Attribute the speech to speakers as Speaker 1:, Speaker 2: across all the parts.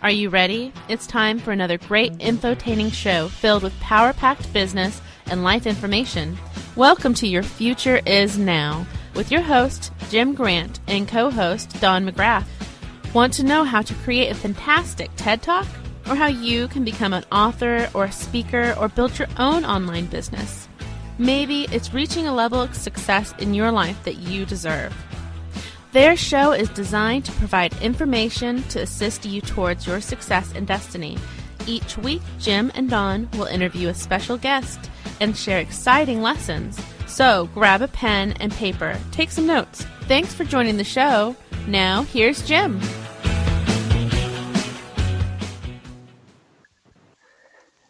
Speaker 1: Are you ready? It's time for another great infotaining show filled with power-packed business and life information. Welcome to Your Future Is Now with your host, Jim Grant, and co-host, Don McGrath. Want to know how to create a fantastic TED Talk? Or how you can become an author or a speaker or build your own online business? Maybe it's reaching a level of success in your life that you deserve. Their show is designed to provide information to assist you towards your success and destiny. Each week, Jim and Don will interview a special guest and share exciting lessons. So grab a pen and paper, take some notes. Thanks for joining the show. Now, here's Jim.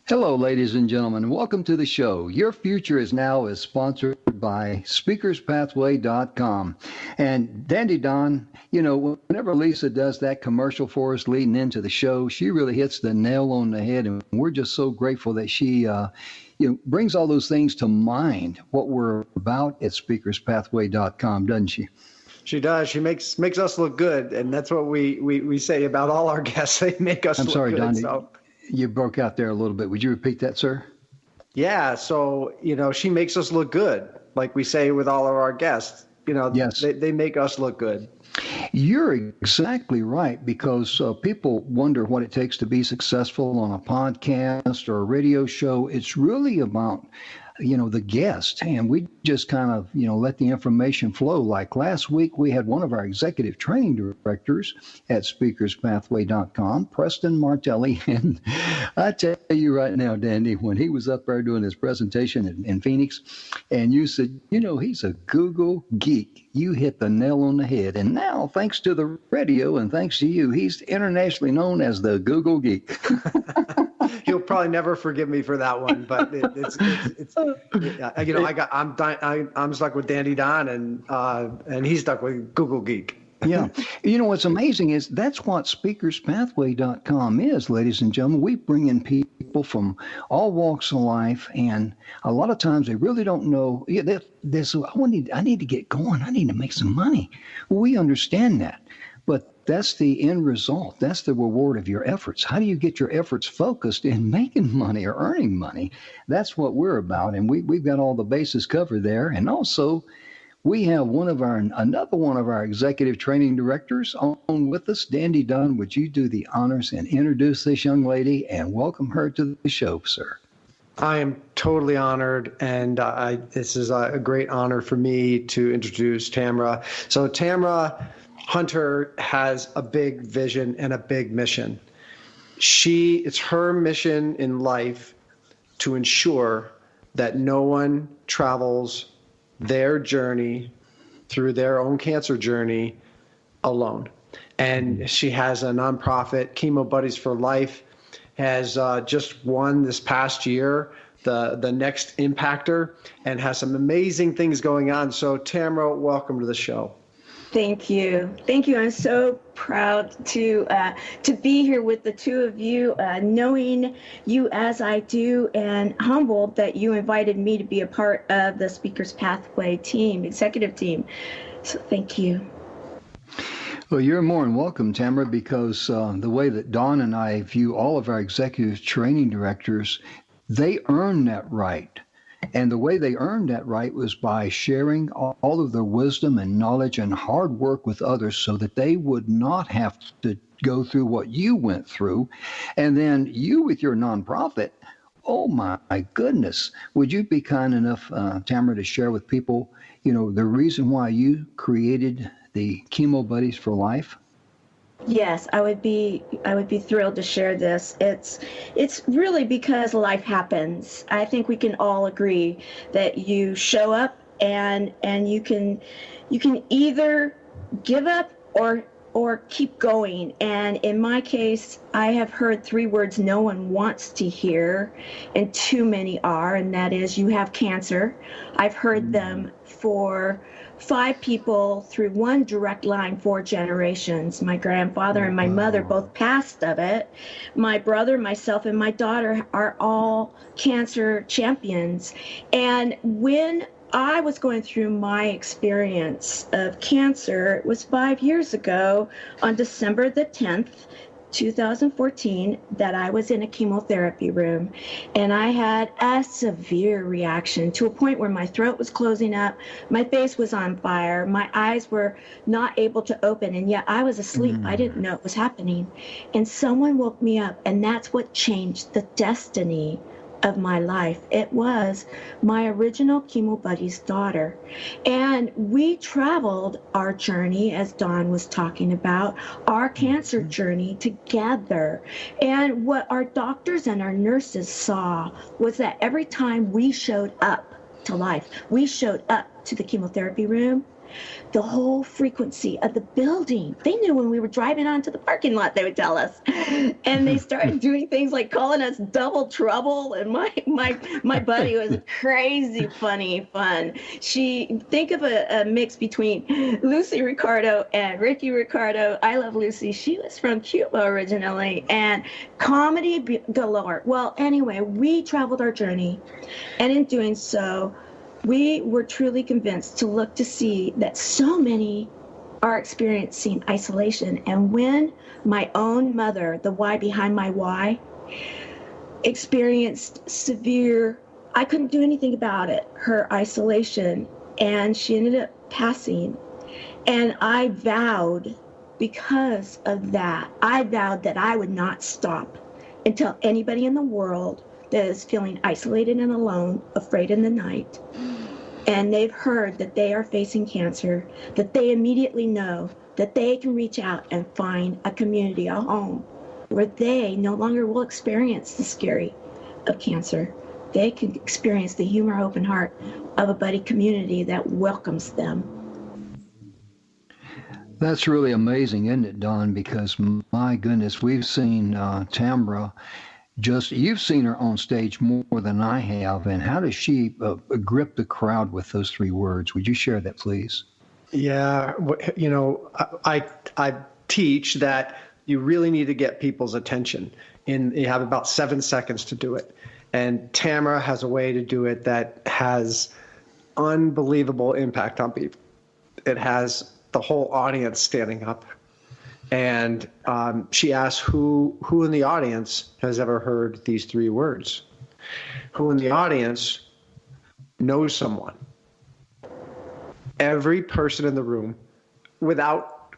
Speaker 2: Hello, ladies and gentlemen. Welcome to the show. Your Future Is Now is sponsored by SpeakersPathway.com. And Dandy Don, you know, whenever Lisa does that commercial for us leading into the show, she really hits the nail on the head. And we're just so grateful that she brings all those things to mind, what we're about at SpeakersPathway.com, doesn't she?
Speaker 3: She does. She makes us look good. And that's what we say about all our guests. They make us look good.
Speaker 2: I'm sorry, Don. You broke out there a little bit. Would you repeat that, sir?
Speaker 3: Yeah. So, she makes us look good, like we say with all of our guests.
Speaker 2: Yes.
Speaker 3: They make us look good.
Speaker 2: You're exactly right, because people wonder what it takes to be successful on a podcast or a radio show. It's really about the guest, and we just kind of, let the information flow. Like last week, we had one of our executive training directors at SpeakersPathway.com, Preston Martelli, and I tell you right now, Dandy, when he was up there doing his presentation in Phoenix, and you said, he's a Google geek. You hit the nail on the head. And now, thanks to the radio and thanks to you, he's internationally known as the Google geek.
Speaker 3: He'll probably never forgive me for that one, but I'm stuck with Dandy Don, and he's stuck with Google Geek.
Speaker 2: Yeah. What's amazing is that's what SpeakersPathway.com is, ladies and gentlemen. We bring in people from all walks of life, and a lot of times they really don't know. I need to get going. I need to make some money. Well, we understand that. But that's the end result. That's the reward of your efforts. How do you get your efforts focused in making money or earning money? That's what we're about, and we've got all the bases covered there. And also, we have another one of our executive training directors on with us. Dandy Don, would you do the honors and introduce this young lady and welcome her to the show, sir?
Speaker 3: I am totally honored, and this is a great honor for me to introduce Tamara. So Tamara Hunter has a big vision and a big mission. It's her mission in life to ensure that no one travels their journey through their own cancer journey alone. And she has a nonprofit, Chemo Buddies for Life, has just won this past year the Next Impactor, and has some amazing things going on. So Tamara, welcome to the show.
Speaker 4: Thank you. I'm so proud to be here with the two of you, knowing you as I do, and humbled that you invited me to be a part of the Speakers Pathway team, executive team. So thank you.
Speaker 2: Well, you're more than welcome, Tamara, because the way that Dawn and I view all of our executive training directors, they earn that right. And the way they earned that right was by sharing all of their wisdom and knowledge and hard work with others so that they would not have to go through what you went through. And then you with your nonprofit, oh my goodness, would you be kind enough, Tamara, to share with people, the reason why you created the Chemo Buddies for Life?
Speaker 4: Yes, I would be thrilled to share this. It's really because life happens. I think we can all agree that you show up and you can either give up or keep going. And in my case, I have heard three words no one wants to hear, and too many are, and that is you have cancer. I've heard them for 5 people through one direct line, 4 generations. My grandfather and my mother both passed of it. My brother, myself, and my daughter are all cancer champions. And when I was going through my experience of cancer, it was 5 years ago on December the 10th, 2014 that I was in a chemotherapy room, and I had a severe reaction to a point where my throat was closing up, my face was on fire, my eyes were not able to open, and yet I was asleep. I didn't know it was happening. And someone woke me up, and that's what changed the destiny of my life. It was my original chemo buddy's daughter. And we traveled our journey, as Dawn was talking about, our cancer journey together. And what our doctors and our nurses saw was that every time we showed up to life, we showed up to the chemotherapy room, the whole frequency of the building. They knew when we were driving onto the parking lot, they would tell us. And they started doing things like calling us double trouble. And my buddy was crazy funny fun. Think of a mix between Lucy Ricardo and Ricky Ricardo. I love Lucy. She was from Cuba originally, and comedy galore. Well, anyway, we traveled our journey, and in doing so, we were truly convinced to look to see that so many are experiencing isolation. And when my own mother, the Y behind my Y, experienced severe, I couldn't do anything about it, her isolation, and she ended up passing. And I vowed, because of that, I vowed that I would not stop until anybody in the world that is feeling isolated and alone, afraid in the night, and they've heard that they are facing cancer, that they immediately know that they can reach out and find a community, a home, where they no longer will experience the scary of cancer. They can experience the humor, open heart of a buddy community that welcomes them.
Speaker 2: That's really amazing, isn't it, Don? Because, my goodness, we've seen Tamara. You've seen her on stage more than I have, and how does she grip the crowd with those 3 words? Would you share that, please?
Speaker 3: Yeah, I teach that you really need to get people's attention. You have about 7 seconds to do it. And Tamara has a way to do it that has unbelievable impact on people. It has the whole audience standing up. And she asked who in the audience has ever heard these 3 words? Who in the audience knows someone? Every person in the room, without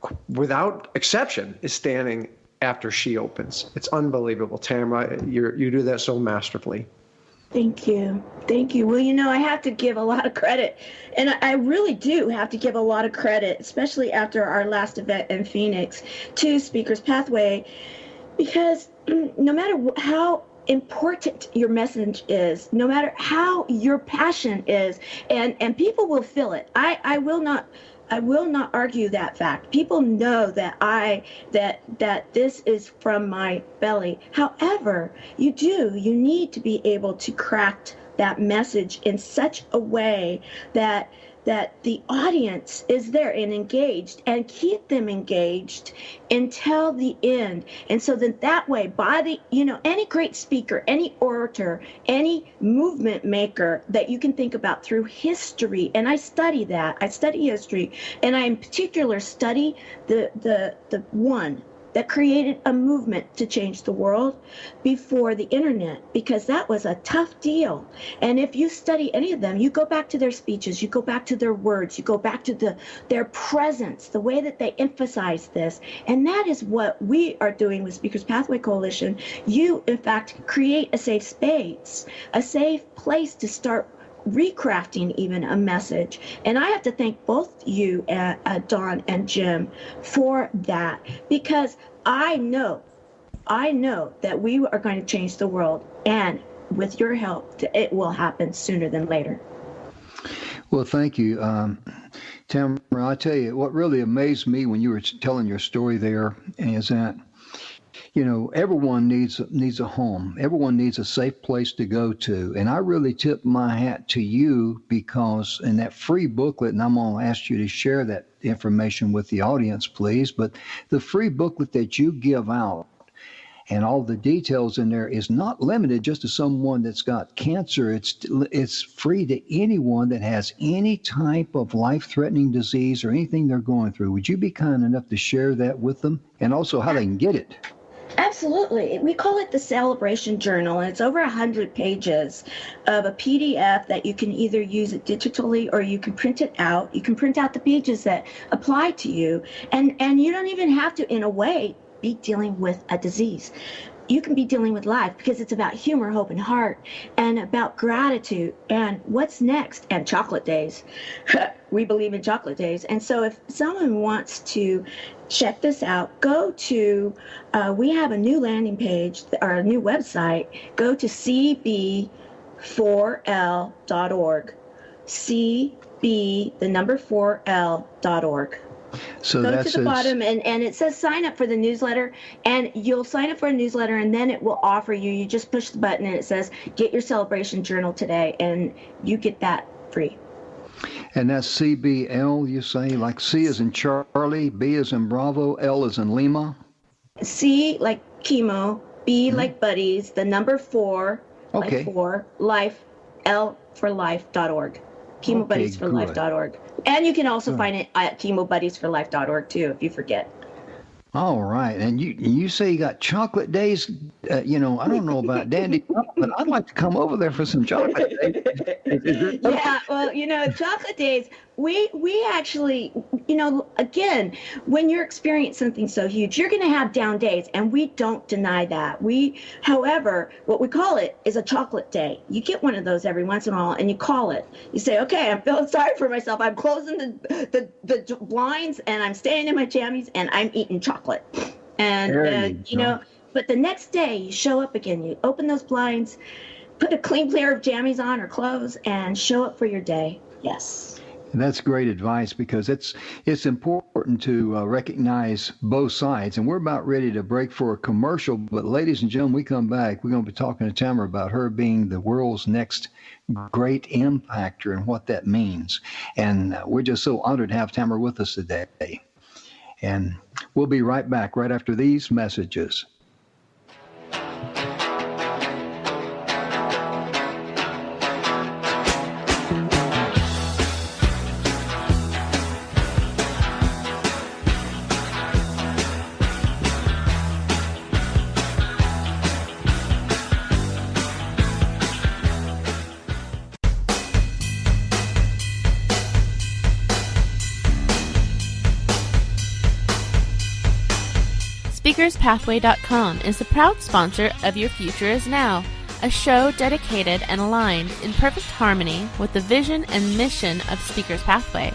Speaker 3: exception, is standing after she opens. It's unbelievable, Tamara. You do that so masterfully.
Speaker 4: Thank you. Thank you. Well, I have to give a lot of credit, and I really do have to give a lot of credit, especially after our last event in Phoenix, to Speakers Pathway, because no matter how important your message is, no matter how your passion is, and people will feel it. I will not argue that fact. People know that that this is from my belly. However, you need to be able to craft that message in such a way that the audience is there and engaged, and keep them engaged until the end. And so that way, any great speaker, any orator, any movement maker that you can think about through history, and I study that. I study history, and I in particular study the one that created a movement to change the world before the internet, because that was a tough deal. And if you study any of them, you go back to their speeches, you go back to their words, you go back to their presence, the way that they emphasize this. And that is what we are doing with Speakers Pathway Coalition. You, in fact, create a safe space, a safe place to start recrafting even a message. And I have to thank both you, Dawn and Jim, for that, because I know that we are going to change the world, and with your help, it will happen sooner than later.
Speaker 2: Well, thank you. Tamara, I tell you, what really amazed me when you were telling your story there is that everyone needs a home. Everyone needs a safe place to go to. And I really tip my hat to you, because in that free booklet, and I'm going to ask you to share that information with the audience, please, but the free booklet that you give out and all the details in there is not limited just to someone that's got cancer. It's free to anyone that has any type of life-threatening disease or anything they're going through. Would you be kind enough to share that with them, and also how they can get it?
Speaker 4: Absolutely. We call it the Celebration Journal, and it's over 100 pages of a PDF that you can either use it digitally or you can print it out. You can print out the pages that apply to you, and you don't even have to, in a way, be dealing with a disease. You can be dealing with life because it's about humor, hope, and heart, and about gratitude and what's next, and chocolate days. We believe in chocolate days. And so if someone wants to check this out, go to, we have a new landing page or a new website. Go to cb4l.org. cb4l.org.
Speaker 2: So
Speaker 4: go to the bottom and it says sign up for the newsletter, and you'll sign up for a newsletter, and then it will offer you just push the button and it says get your celebration journal today, and you get that free.
Speaker 2: And that's CBL, you say, like C is in Charlie, B is in Bravo, L is in Lima?
Speaker 4: C like chemo, B like buddies, the number 4 like 4, life, L for life.org. chemobuddiesforlife.org. And you can also find it at chemobuddiesforlife.org too, if you forget.
Speaker 2: All right. And you say you got chocolate days. I don't know about Dandy, but I'd like to come over there for some chocolate days.
Speaker 4: Yeah, well, chocolate days, we actually, again, when you're experiencing something so huge, you're going to have down days, and we don't deny that. However, what we call it is a chocolate day. You get one of those every once in a while, and you call it. You say, okay, I'm feeling sorry for myself. I'm closing the blinds, and I'm staying in my jammies, and I'm eating chocolate. And, but the next day you show up again, you open those blinds, put a clean pair of jammies on or clothes, and show up for your day. Yes.
Speaker 2: And that's great advice, because it's important to recognize both sides. And we're about ready to break for a commercial. But ladies and gentlemen, we come back, we're going to be talking to Tamara about her being the world's next great impactor and what that means. And we're just so honored to have Tamara with us today. And we'll be right back right after these messages.
Speaker 1: SpeakersPathway.com is the proud sponsor of Your Future Is Now, a show dedicated and aligned in perfect harmony with the vision and mission of Speakers Pathway.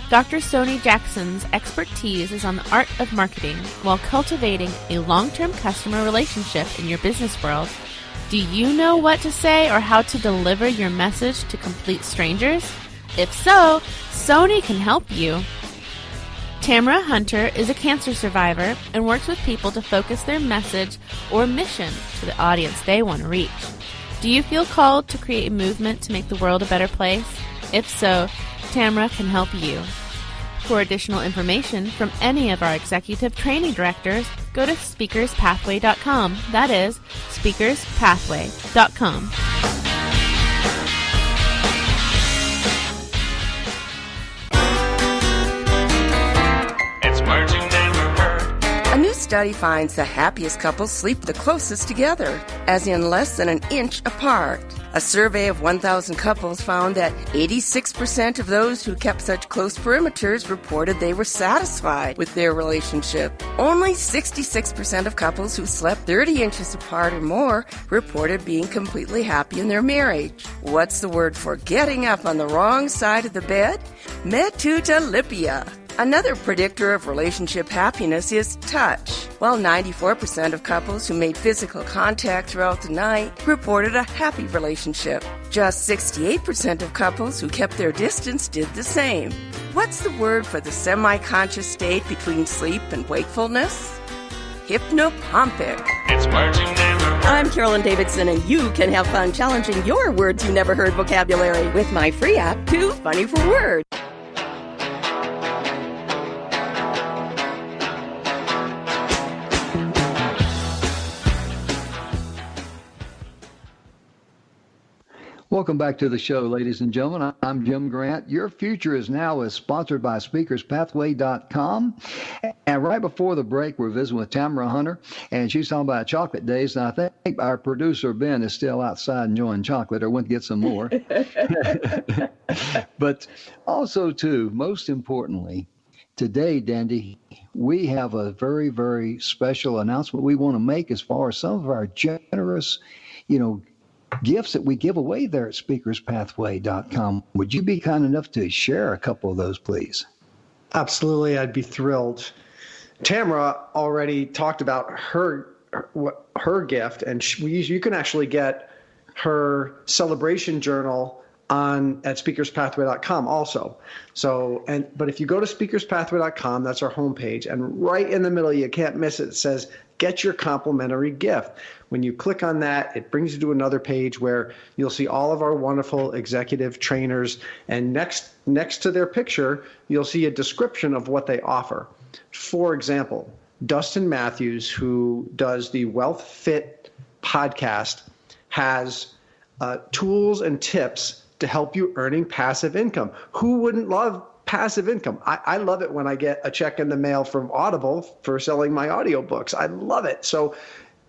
Speaker 1: Dr. Sony Jackson's expertise is on the art of marketing while cultivating a long-term customer relationship in your business world. Do you know what to say or how to deliver your message to complete strangers? If so, Sony can help you. Tamara Hunter is a cancer survivor and works with people to focus their message or mission to the audience they want to reach. Do you feel called to create a movement to make the world a better place? If so, Tamara can help you. For additional information from any of our executive training directors, go to speakerspathway.com. That is speakerspathway.com.
Speaker 5: A new study finds the happiest couples sleep the closest together, as in less than an inch apart. A survey of 1,000 couples found that 86% of those who kept such close perimeters reported they were satisfied with their relationship. Only 66% of couples who slept 30 inches apart or more reported being completely happy in their marriage. What's the word for getting up on the wrong side of the bed? Metutalipia. Another predictor of relationship happiness is touch. While 94% of couples who made physical contact throughout the night reported a happy relationship, just 68% of couples who kept their distance did the same. What's the word for the semi-conscious state between sleep and wakefulness? Hypnopompic. It's words you never heard. I'm Carolyn Davidson, and you can have fun challenging your words you never heard vocabulary with my free app, Too Funny for Words.
Speaker 2: Welcome back to the show, ladies and gentlemen. I'm Jim Grant. Your Future is Now is sponsored by SpeakersPathway.com. And right before the break, we're visiting with Tamara Hunter, and she's talking about chocolate days. And I think our producer, Ben, is still outside enjoying chocolate or went to get some more. But also, too, most importantly, today, Dandy, we have a very, very special announcement we want to make as far as some of our generous, gifts that we give away there at speakerspathway.com. Would you be kind enough to share a couple of those, please?
Speaker 3: Absolutely. I'd be thrilled. Tamara already talked about her gift, and you can actually get her celebration journal at speakerspathway.com also. But if you go to speakerspathway.com, that's our homepage, and right in the middle, you can't miss it. It says, get your complimentary gift. When you click on that, it brings you to another page where you'll see all of our wonderful executive trainers. And next to their picture, you'll see a description of what they offer. For example, Dustin Matthews, who does the Wealth Fit podcast, has tools and tips to help you earning passive income. Who wouldn't love passive income? I love it when I get a check in the mail from Audible for selling my audiobooks. I love it. So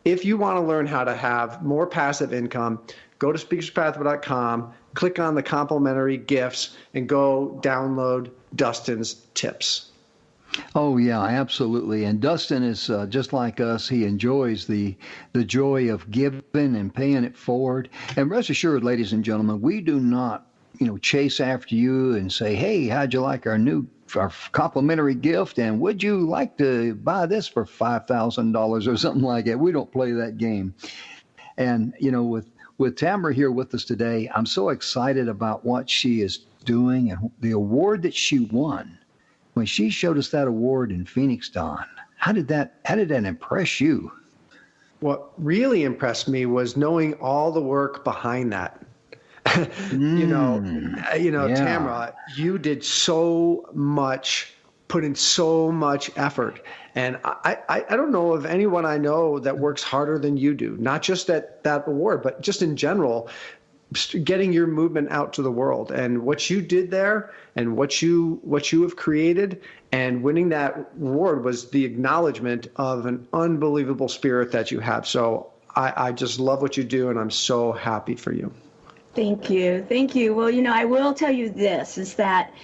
Speaker 3: if you want to learn how to have more passive income, go to speakerspathway.com, click on the complimentary gifts, and go download Dustin's tips.
Speaker 2: Oh, yeah, absolutely. And Dustin is just like us. He enjoys the joy of giving and paying it forward. And rest assured, ladies and gentlemen, we do not chase after you and say, hey, how'd you like our complimentary gift? And would you like to buy this for $5,000 or something like that? We don't play that game. And, with Tamara here with us today, I'm so excited about what she is doing and the award that she won. When she showed us that award in Phoenix, Don, how did that impress you?
Speaker 3: What really impressed me was knowing all the work behind that.
Speaker 2: Yeah.
Speaker 3: Tamara, you did so much, put in so much effort. And I don't know of anyone I know that works harder than you do, not just at that award, but just in general, getting your movement out to the world. And what you did there and what you have created and winning that award was the acknowledgement of an unbelievable spirit that you have. So I just love what you do, and I'm so happy for you.
Speaker 4: Thank you. Thank you. Well, I will tell you this, is that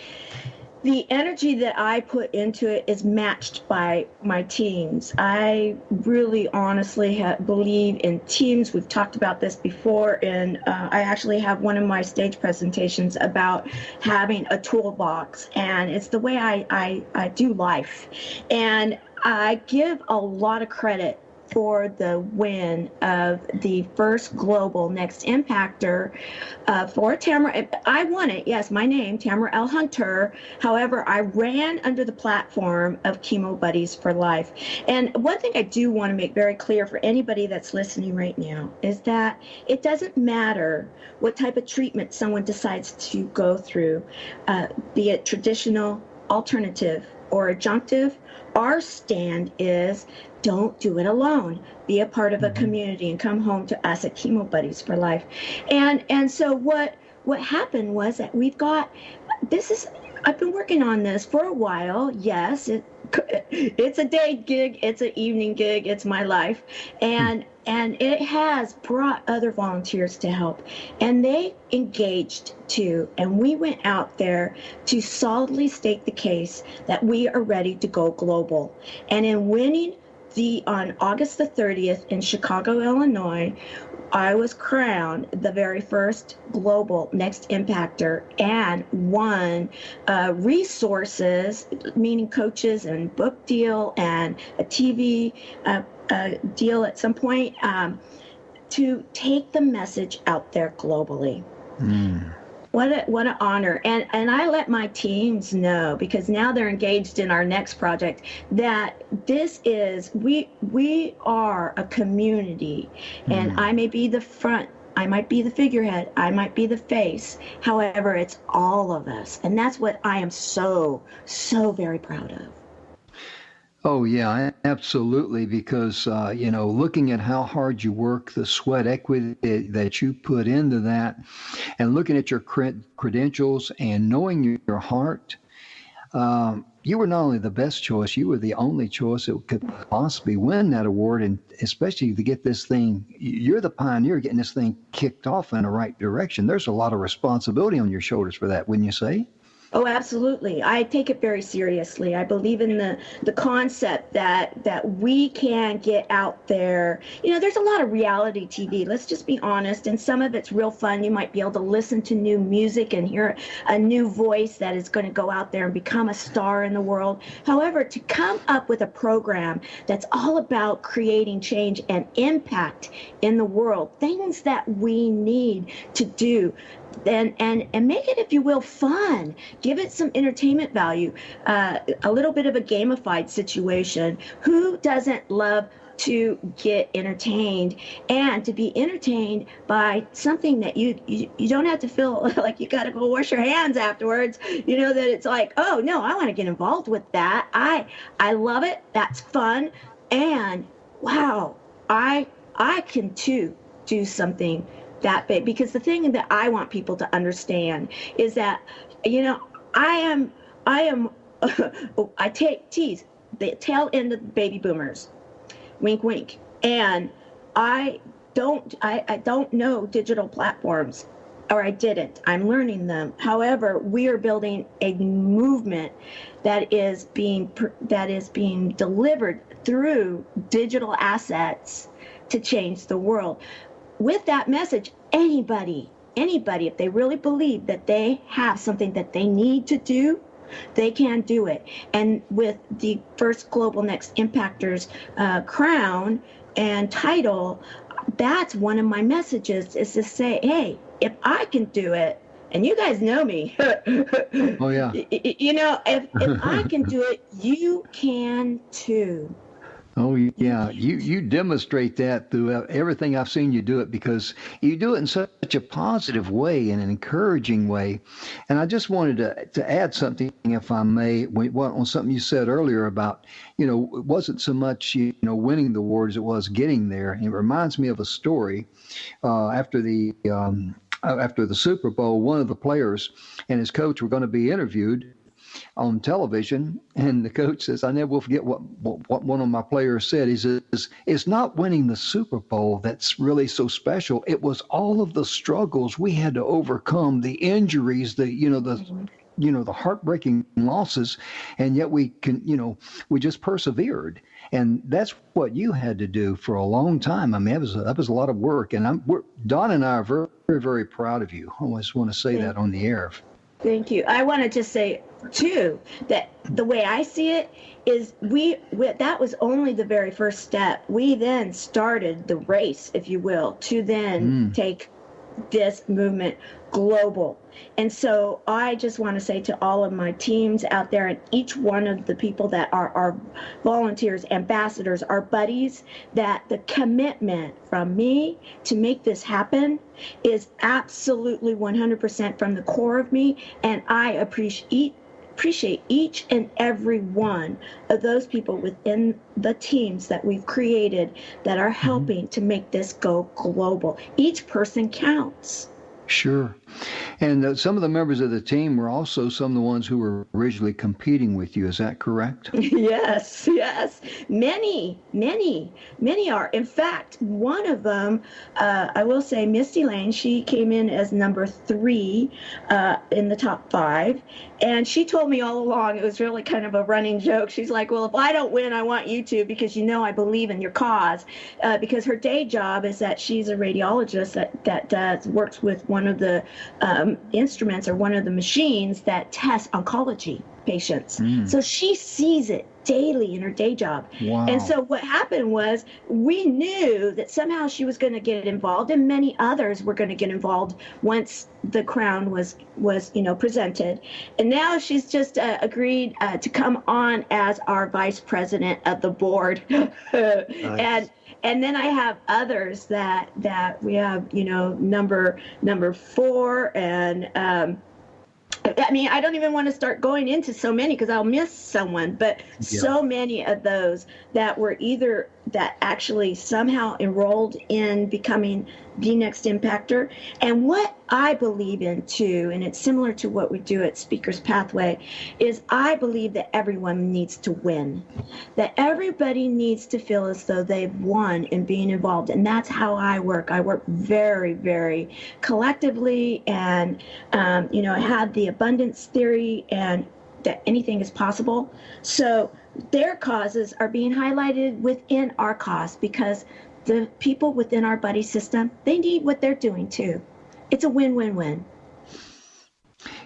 Speaker 4: the energy that I put into it is matched by my teams. I really honestly believe in teams. We've talked about this before, and I actually have one of my stage presentations about having a toolbox, and it's the way I do life. And I give a lot of credit for the win of the first global Next Impactor for Tamara. I won it, yes, my name, Tamara L. Hunter. However, I ran under the platform of Chemo Buddies for Life. And one thing I do want to make very clear for anybody that's listening right now is that it doesn't matter what type of treatment someone decides to go through, be it traditional, alternative, or adjunctive. Our stand is don't do it alone. Be a part of a community and come home to us at Chemo Buddies for Life. And so what happened was that I've been working on this for a while. Yes, it's a day gig, it's an evening gig, it's my life. And it has brought other volunteers to help. And they engaged too. And we went out there to solidly state the case that we are ready to go global. And in winning on August the 30th in Chicago, Illinois, I was crowned the very first global Next Impactor and won resources, meaning coaches and book deal and a TV deal at some point to take the message out there globally. What an honor. And I let my teams know, because now they're engaged in our next project, that this is, we are a community, and I may be the front, I might be the figurehead, I might be the face. However, it's all of us. And that's what I am so, so very proud of.
Speaker 2: Oh, yeah, absolutely. Because, looking at how hard you work, the sweat equity that you put into that, and looking at your credentials and knowing your heart, you were not only the best choice, you were the only choice that could possibly win that award. And especially to get this thing, you're the pioneer getting this thing kicked off in the right direction. There's a lot of responsibility on your shoulders for that, wouldn't you say?
Speaker 4: Oh, absolutely. I take it very seriously. I believe in the concept that we can get out there. There's a lot of reality TV. Let's just be honest. And some of it's real fun. You might be able to listen to new music and hear a new voice that is going to go out there and become a star in the world. However, to come up with a program that's all about creating change and impact in the world, things that we need to do, and make it, if you will, fun. Give it some entertainment value, a little bit of a gamified situation. Who doesn't love to get entertained and to be entertained by something that you don't have to feel like you got to go wash your hands afterwards? That it's like, oh no, I want to get involved with that. I love it. That's fun. And wow, I can too do something that big, because the thing that I want people to understand is that I tease the tail end of the baby boomers, wink wink, and I don't know digital platforms, or I didn't. I'm learning them. However, we are building a movement that is being delivered through digital assets to change the world. With that message, anybody, if they really believe that they have something that they need to do, they can do it. And with the first Global Next Impactors crown and title, that's one of my messages, is to say, hey, if I can do it, and you guys know me.
Speaker 2: Oh, yeah.
Speaker 4: If I can do it, you can too.
Speaker 2: Oh, yeah. You demonstrate that through everything I've seen you do it, because you do it in such a positive way and an encouraging way. And I just wanted to add something, if I may, on something you said earlier about, it wasn't so much, winning the award as it was getting there. And it reminds me of a story after the Super Bowl. One of the players and his coach were going to be interviewed on television, and the coach says, I never will forget what one of my players said. He says, it's not winning the Super Bowl that's really so special. It was all of the struggles we had to overcome, the injuries, the heartbreaking losses, and yet we just persevered. And that's what you had to do for a long time. I mean, that was a lot of work, and Don and I are very, very, very proud of you. I just want to say that on the air.
Speaker 4: Thank you. I want to just say, too, that the way I see it is that was only the very first step. We then started the race, if you will, to then take this movement global. And so I just want to say to all of my teams out there, and each one of the people that are our volunteers, ambassadors, our buddies, that the commitment from me to make this happen is absolutely 100% from the core of me. And I appreciate each and every one of those people within the teams that we've created that are helping to make this go global. Each person counts.
Speaker 2: Sure. And some of the members of the team were also some of the ones who were originally competing with you. Is that correct?
Speaker 4: Yes. Many are. In fact, one of them, I will say, Misty Lane, she came in as number 3 in the top 5. And she told me all along, it was really kind of a running joke. She's like, well, if I don't win, I want you to, because I believe in your cause. Because her day job is that she's a radiologist that works with one of the instruments or one of the machines that tests oncology patients. So she sees it daily in her day job.
Speaker 2: Wow.
Speaker 4: And so what happened was, we knew that somehow she was going to get involved, and many others were going to get involved once the crown was presented. And now she's just agreed to come on as our vice president of the board. Nice. And then I have others that we have, number 4 and I mean, I don't even want to start going into so many because I'll miss someone, but so many of those that were either that actually somehow enrolled in becoming the next impactor. And what I believe in too, and it's similar to what we do at Speakers Pathway, is I believe that everyone needs to win, that everybody needs to feel as though they've won in being involved. And that's how I work. I work very, very collectively, and I had the abundance theory and that anything is possible. So their causes are being highlighted within our cause because the people within our buddy system, they need what they're doing too. It's a win-win-win.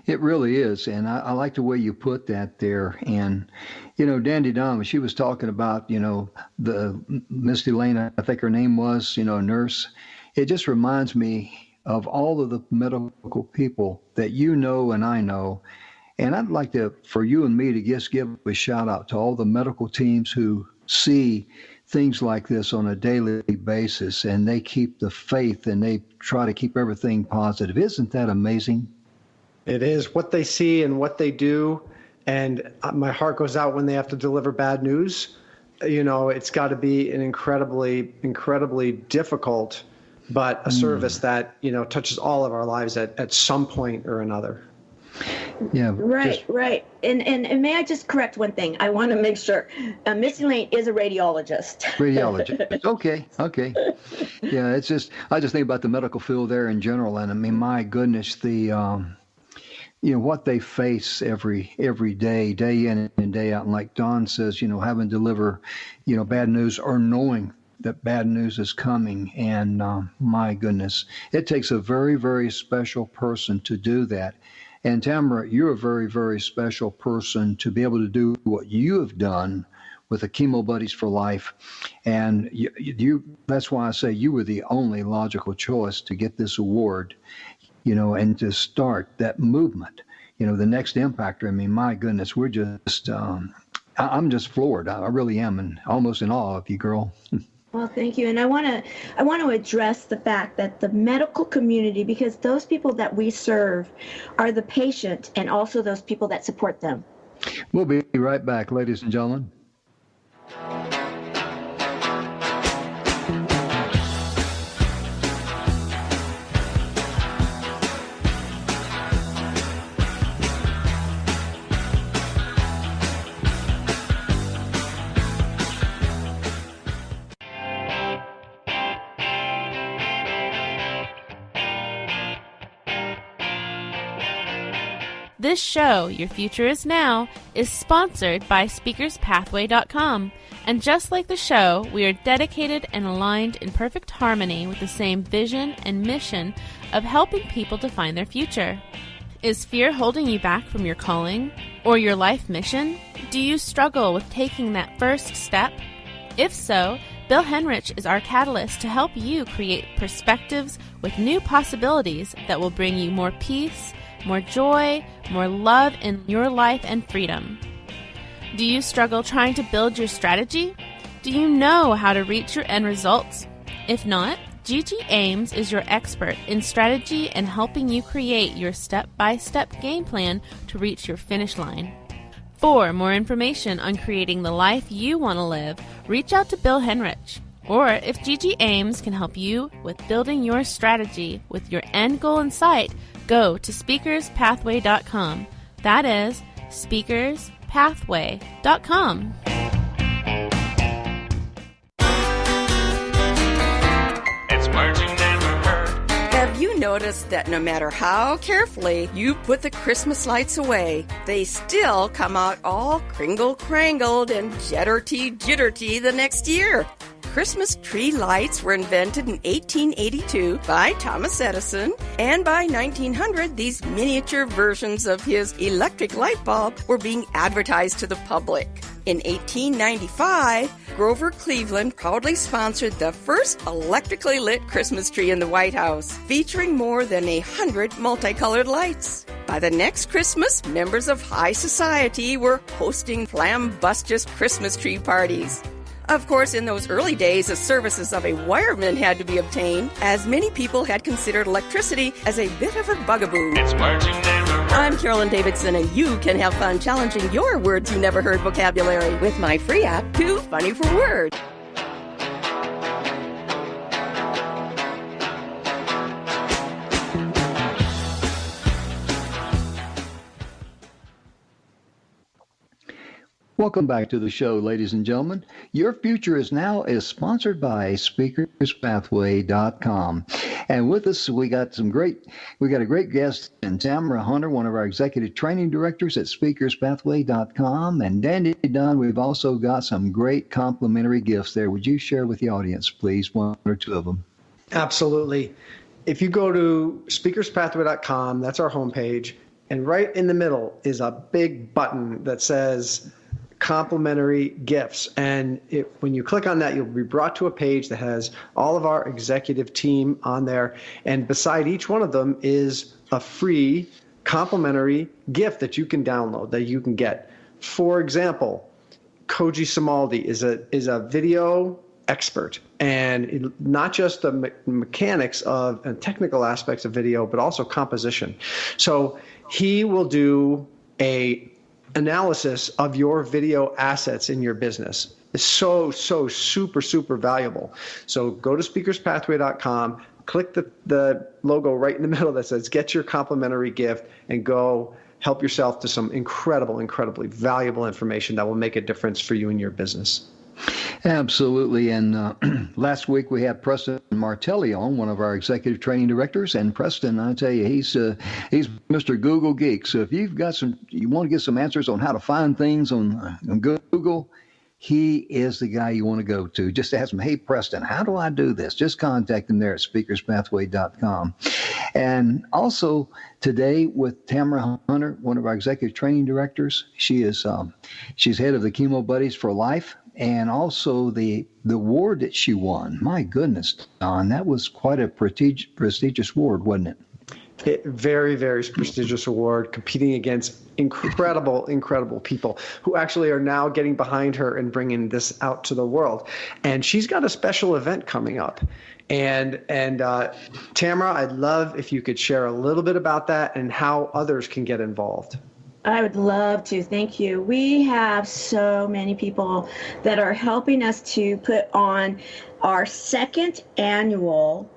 Speaker 2: It really is, and I like the way you put that there. And, Dandy Dom, she was talking about, the Misty Lane, I think her name was, a nurse. It just reminds me of all of the medical people that and I know. And I'd like for you and me to just give a shout out to all the medical teams who see things like this on a daily basis, and they keep the faith and they try to keep everything positive. Isn't that amazing?
Speaker 3: It is what they see and what they do. And my heart goes out when they have to deliver bad news. It's got to be an incredibly, incredibly difficult, but a service that, touches all of our lives at some point or another.
Speaker 2: Yeah.
Speaker 4: Right. And may I just correct one thing? I want to make sure. Misty Lane is a radiologist.
Speaker 2: Radiologist. Okay. Yeah, it's just, I just think about the medical field there in general. And I mean, my goodness, the, what they face every day, day in and day out. And like Don says, having to deliver, bad news or knowing that bad news is coming. And my goodness, it takes a very, very special person to do that. And Tamara, you're a very, very special person to be able to do what you have done with the Chemo Buddies for Life. And you that's why I say you were the only logical choice to get this award, and to start that movement, the next impactor. I mean, my goodness, we're just, I'm just floored. I really am, and almost in awe of you, girl.
Speaker 4: Well, thank you. And I want to address the fact that the medical community, because those people that we serve are the patient and also those people that support them.
Speaker 2: We'll be right back, ladies and gentlemen.
Speaker 1: This show, Your Future Is Now, is sponsored by SpeakersPathway.com. And just like the show, we are dedicated and aligned in perfect harmony with the same vision and mission of helping people to find their future. Is fear holding you back from your calling or your life mission? Do you struggle with taking that first step? If so, Bill Henrich is our catalyst to help you create perspectives with new possibilities that will bring you more peace, more joy, more love in your life and freedom. Do you struggle trying to build your strategy? Do you know how to reach your end results? If not, Gigi Ames is your expert in strategy and helping you create your step-by-step game plan to reach your finish line. For more information on creating the life you want to live, reach out to Bill Henrich. Or if Gigi Ames can help you with building your strategy with your end goal in sight, go to SpeakersPathway.com. That is SpeakersPathway.com.
Speaker 6: It's words you never heard.
Speaker 5: Have you noticed that no matter how carefully you put the Christmas lights away, they still come out all kringle-crangled and jitterty the next year? Christmas tree lights were invented in 1882 by Thomas Edison, and by 1900, these miniature versions of his electric light bulb were being advertised to the public. In 1895, Grover Cleveland proudly sponsored the first electrically lit Christmas tree in the White House, featuring more than 100 multicolored lights. By the next Christmas, members of high society were hosting flambustious Christmas tree parties. Of course, in those early days, the services of a wireman had to be obtained, as many people had considered electricity as a bit of a bugaboo.
Speaker 6: It's words you never
Speaker 5: I'm Carolyn Davidson, and you can have fun challenging your words you never heard vocabulary with my free app, Too Funny for Words.
Speaker 2: Welcome back to the show, ladies and gentlemen. Your Future is Now is sponsored by SpeakersPathway.com. And with us, we got a great guest, and Tamara Hunter, one of our executive training directors at SpeakersPathway.com. And Dandy Dunn, we've also got some great complimentary gifts there. Would you share with the audience, please, one or two of them?
Speaker 3: Absolutely. If you go to SpeakersPathway.com, that's our homepage, and right in the middle is a big button that says complimentary gifts. And when you click on that, you'll be brought to a page that has all of our executive team on there. And beside each one of them is a free complimentary gift that you can download, that you can get. For example, Koji Samaldi is a video expert, and not just the mechanics of and technical aspects of video, but also composition. So he will do a analysis of your video assets in your business. It's so super valuable. So go to speakerspathway.com, click the logo right in the middle that says get your complimentary gift, and go help yourself to some incredibly valuable information that will make a difference for you and your business.
Speaker 2: Absolutely. And last week we had Preston Martelli on, one of our executive training directors. And Preston, I tell you, he's Mr. Google Geek. So if you want to get some answers on how to find things on Google, he is the guy you want to go to. Just ask him, hey, Preston, how do I do this? Just contact him there at speakerspathway.com. And also today with Tamara Hunter, one of our executive training directors. She's head of the Chemo Buddies for Life. And also the award that she won. My goodness, Don, that was quite a prestigious award, wasn't it?
Speaker 3: Very prestigious award, competing against incredible people who actually are now getting behind her and bringing this out to the world. And she's got a special event coming up. And Tamara, I'd love if you could share a little bit about that and how others can get involved.
Speaker 4: I would love to. Thank you. We have so many people that are helping us to put on our second annual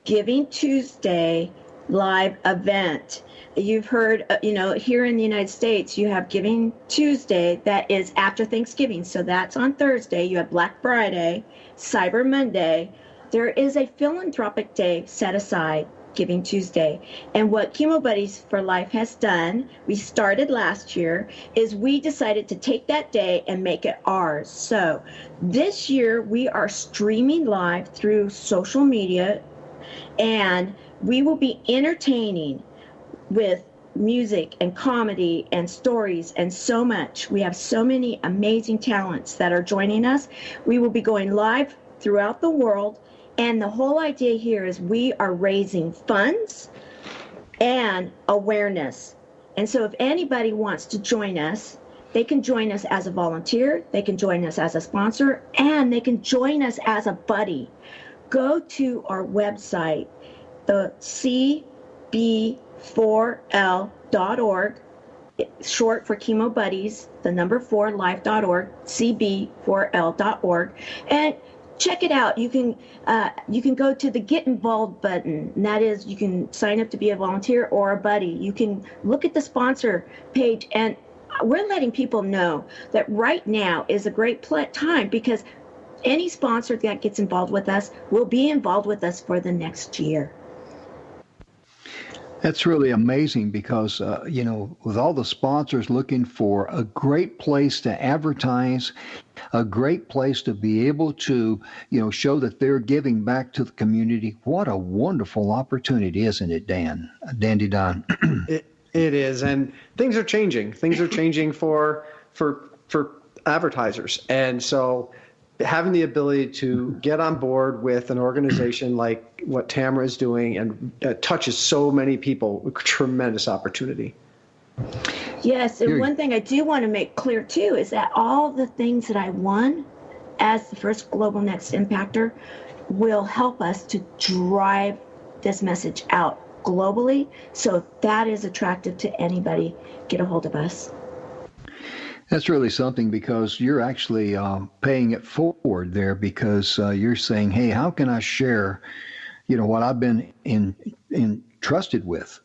Speaker 4: Giving Tuesday live event. You've heard, here in the United States, you have Giving Tuesday that is after Thanksgiving. So that's on Thursday. You have Black Friday, Cyber Monday. There is a philanthropic day set aside, Giving Tuesday. And what Chemo Buddies for Life has done, we started last year, is we decided to take that day and make it ours. So this year we are streaming live through social media, and we will be entertaining with music and comedy and stories and so much. We have so many amazing talents that are joining us. We will be going live throughout the world. And the whole idea here is we are raising funds and awareness. And so if anybody wants to join us, they can join us as a volunteer, they can join us as a sponsor, and they can join us as a buddy. Go to our website, the cb4l.org, short for Chemo Buddies, the number 4 life.org, cb4l.org, and check it out. You can go to the Get Involved button, and that is you can sign up to be a volunteer or a buddy. You can look at the sponsor page, and we're letting people know that right now is a great time because any sponsor that gets involved with us will be involved with us for the next year.
Speaker 2: That's really amazing because, with all the sponsors looking for a great place to advertise, a great place to be able to, show that they're giving back to the community. What a wonderful opportunity, isn't it, Dandy Don?
Speaker 3: It is, and things are changing. Things are changing for advertisers, and so having the ability to get on board with an organization like what Tamara is doing and touches so many people, a tremendous opportunity.
Speaker 4: Yes, and one thing I do want to make clear too is that all the things that I won as the first Global Next Impactor will help us to drive this message out globally. So if that is attractive to anybody, get a hold of us.
Speaker 2: That's really something, because you're actually paying it forward there, because you're saying, hey, how can I share, what I've been entrusted with,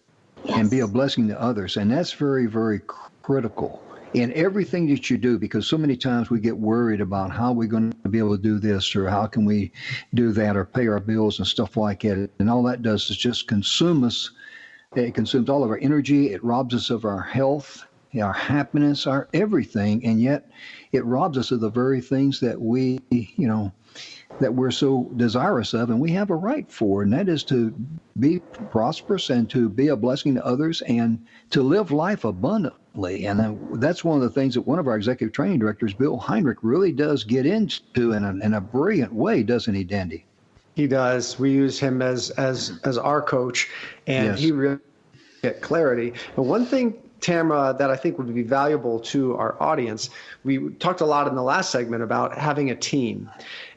Speaker 2: and be a blessing to others? And that's very, very critical in everything that you do, because so many times we get worried about how we're going to be able to do this, or how can we do that, or pay our bills and stuff like that. And all that does is just consume us. It consumes all of our energy. It robs us of our health, our happiness, our everything, and yet it robs us of the very things that we, that we're so desirous of, and we have a right for, and that is to be prosperous and to be a blessing to others and to live life abundantly. And that's one of the things that one of our executive training directors, Bill Heinrich, really does get into in a brilliant way, doesn't he, Dandy?
Speaker 3: He does. We use him as our coach, and he really get clarity. And one thing, Tamara, that I think would be valuable to our audience, we talked a lot in the last segment about having a team.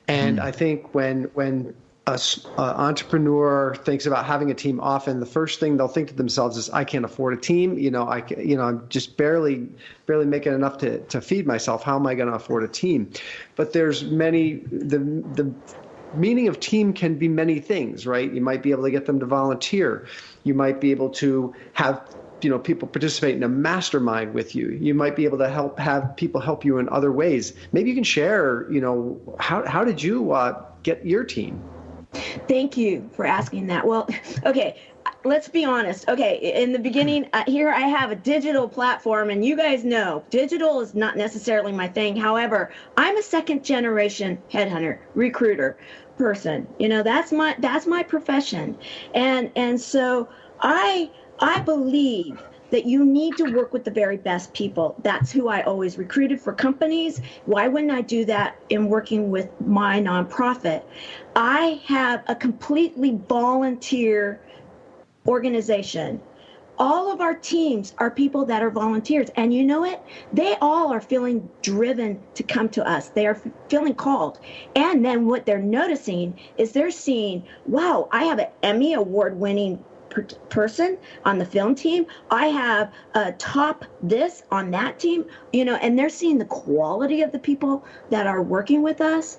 Speaker 3: And I think when an entrepreneur thinks about having a team, often the first thing they'll think to themselves is, I can't afford a team. I'm just barely making enough to feed myself. How am I going to afford a team? But there's the meaning of team can be many things, right? You might be able to get them to volunteer. You might be able to have people participate in a mastermind with you. You might be able to have people help you in other ways. Maybe you can share, how did you get your team?
Speaker 4: Thank you for asking that. Well, okay, let's be honest. Okay, in the beginning, here I have a digital platform, and you guys know digital is not necessarily my thing. However, I'm a second generation headhunter, recruiter person. That's my profession. And so I believe that you need to work with the very best people. That's who I always recruited for companies. Why wouldn't I do that in working with my nonprofit? I have a completely volunteer organization. All of our teams are people that are volunteers. And you know what? They all are feeling driven to come to us. They are feeling called. And then what they're noticing is they're seeing, wow, I have an Emmy award-winning person on the film team. I have a top this on that team, and they're seeing the quality of the people that are working with us.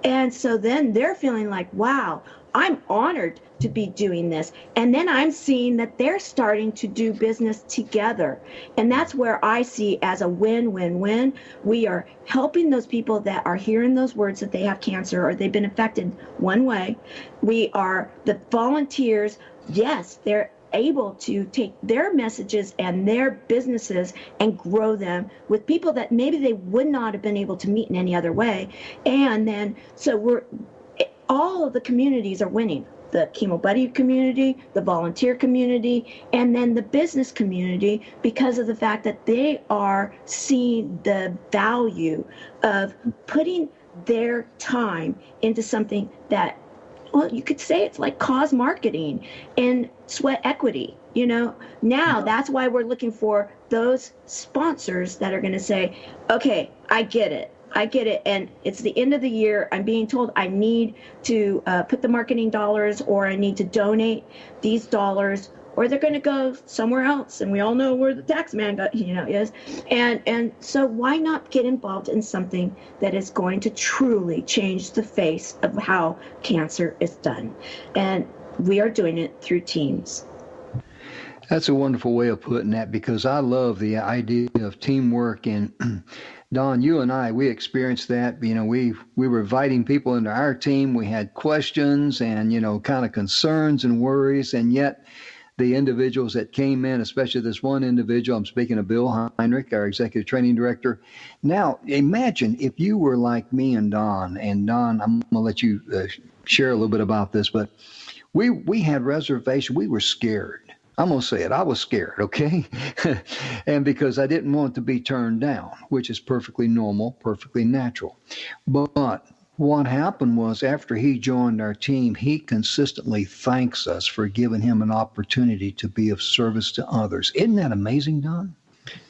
Speaker 4: And so then they're feeling like, wow, I'm honored to be doing this. And then I'm seeing that they're starting to do business together. And that's where I see as a win-win-win. We are helping those people that are hearing those words that they have cancer or they've been affected one way. We are the volunteers. Yes, they're able to take their messages and their businesses and grow them with people that maybe they would not have been able to meet in any other way. And then, so all of the communities are winning. The Chemo Buddy community, the volunteer community, and then the business community, because of the fact that they are seeing the value of putting their time into something that, well, you could say it's like cause marketing and sweat equity. Now that's why we're looking for those sponsors that are going to say, okay, I get it. And it's the end of the year. I'm being told I need to put the marketing dollars, or I need to donate these dollars, or they're going to go somewhere else. And we all know where the tax man is. And so why not get involved in something that is going to truly change the face of how cancer is done? And we are doing it through teams.
Speaker 2: That's a wonderful way of putting that, because I love the idea of teamwork. And Don, you and I, we experienced that. We were inviting people into our team. We had questions and, kind of concerns and worries. And yet the individuals that came in, especially this one individual, I'm speaking of Bill Heinrich, our executive training director. Now, imagine if you were like me and Don. And Don, I'm going to let you share a little bit about this, but we had reservation. We were scared. I'm going to say it. I was scared, okay? And because I didn't want to be turned down, which is perfectly normal, perfectly natural. But what happened was, after he joined our team, he consistently thanks us for giving him an opportunity to be of service to others. Isn't that amazing, Don?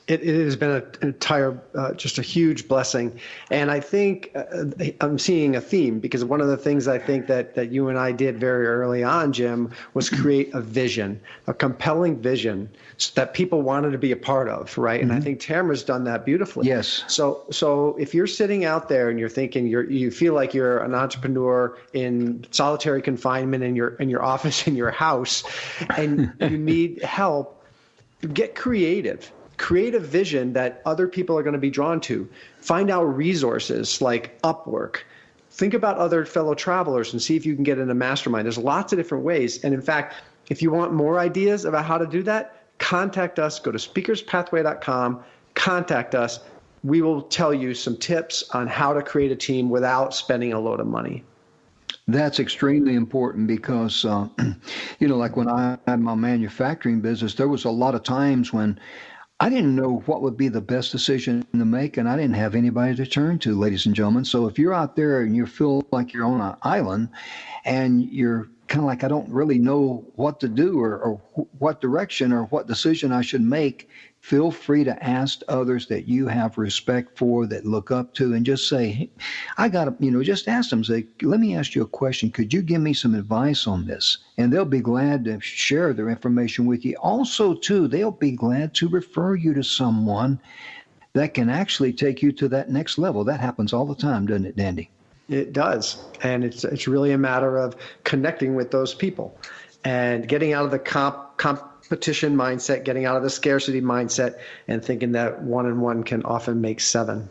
Speaker 3: It has been an entire, just a huge blessing. And I think I'm seeing a theme, because one of the things I think that you and I did very early on, Jim, was create a vision, a compelling vision that people wanted to be a part of, right? And I think Tamara's done that beautifully.
Speaker 2: Yes.
Speaker 3: So if you're sitting out there and you're thinking you feel like you're an entrepreneur in solitary confinement in your office, in your house, and you need help, get creative. Create a vision that other people are going to be drawn to. Find out resources like Upwork. Think about other fellow travelers and see if you can get in a mastermind. There's lots of different ways. And in fact, if you want more ideas about how to do that, contact us. Go to speakerspathway.com. Contact us. We will tell you some tips on how to create a team without spending a load of money.
Speaker 2: That's extremely important because, like when I had my manufacturing business, there was a lot of times when I didn't know what would be the best decision to make, and I didn't have anybody to turn to, ladies and gentlemen. So if you're out there and you feel like you're on an island and you're kind of like, I don't really know what to do or what direction or what decision I should make, feel free to ask others that you have respect for, that look up to, and just say, hey, I got to, just ask them, say, let me ask you a question. Could you give me some advice on this? And they'll be glad to share their information with you. Also, too, they'll be glad to refer you to someone that can actually take you to that next level. That happens all the time, doesn't it, Dandy?
Speaker 3: It does. And it's really a matter of connecting with those people and getting out of the competition mindset, getting out of the scarcity mindset, and thinking that 1 and 1 can often make 7.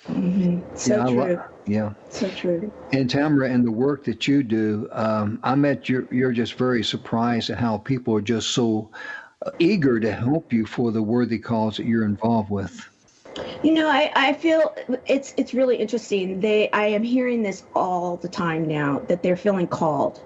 Speaker 4: Mm-hmm. So true.
Speaker 2: Yeah.
Speaker 4: So true.
Speaker 2: And Tamara, in the work that you do, I bet you're just very surprised at how people are just so eager to help you for the worthy cause that you're involved with.
Speaker 4: I feel it's really interesting. I am hearing this all the time now, that they're feeling called,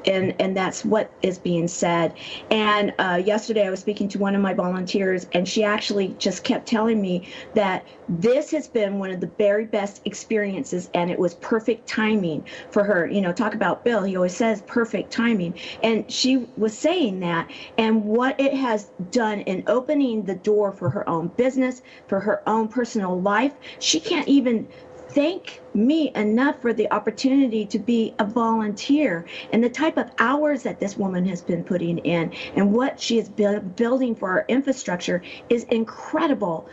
Speaker 4: and that's what is being said. And yesterday I was speaking to one of my volunteers, and she actually just kept telling me that this has been one of the very best experiences, and it was perfect timing for her. Talk about Bill. He always says perfect timing. And she was saying that, and what it has done in opening the door for her own business, for her own personal life. She can't even thank me enough for the opportunity to be a volunteer, and the type of hours that this woman has been putting in and what she is building for our infrastructure is incredible.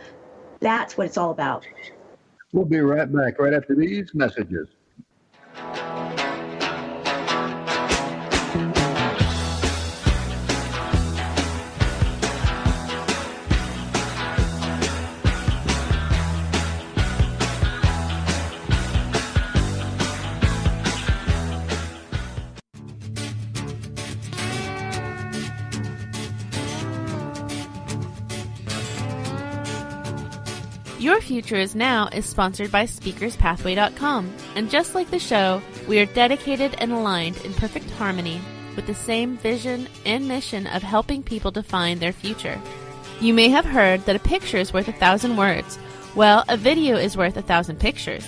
Speaker 4: That's what it's all about.
Speaker 2: We'll be right back right after these messages.
Speaker 1: Your Future Is Now is sponsored by SpeakersPathway.com, and just like the show, we are dedicated and aligned in perfect harmony with the same vision and mission of helping people define their future. You may have heard that a picture is worth 1,000 words. Well, a video is worth 1,000 pictures.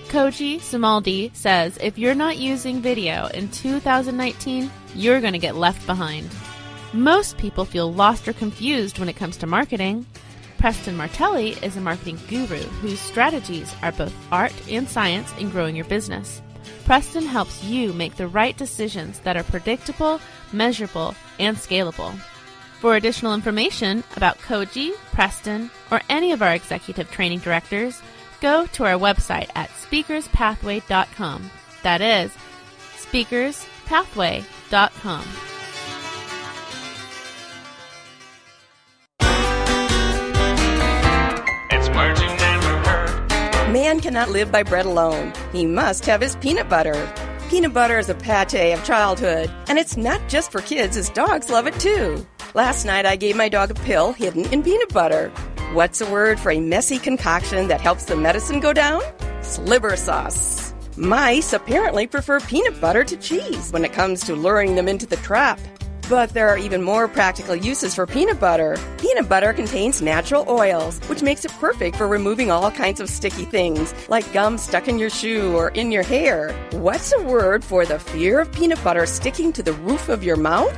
Speaker 1: Koji Sumaldi says if you're not using video in 2019, you're going to get left behind. Most people feel lost or confused when it comes to marketing. Preston Martelli is a marketing guru whose strategies are both art and science in growing your business. Preston helps you make the right decisions that are predictable, measurable, and scalable. For additional information about Koji, Preston, or any of our executive training directors, go to our website at speakerspathway.com. That is speakerspathway.com.
Speaker 5: Man cannot live by bread alone. He must have his peanut butter. Peanut butter is a pate of childhood, and it's not just for kids, as dogs love it too. Last night I gave my dog a pill hidden in peanut butter. What's a word for a messy concoction that helps the medicine go down? Sliver sauce. Mice apparently prefer peanut butter to cheese when it comes to luring them into the trap. But there are even more practical uses for peanut butter. Peanut butter contains natural oils, which makes it perfect for removing all kinds of sticky things, like gum stuck in your shoe or in your hair. What's a word for the fear of peanut butter sticking to the roof of your mouth?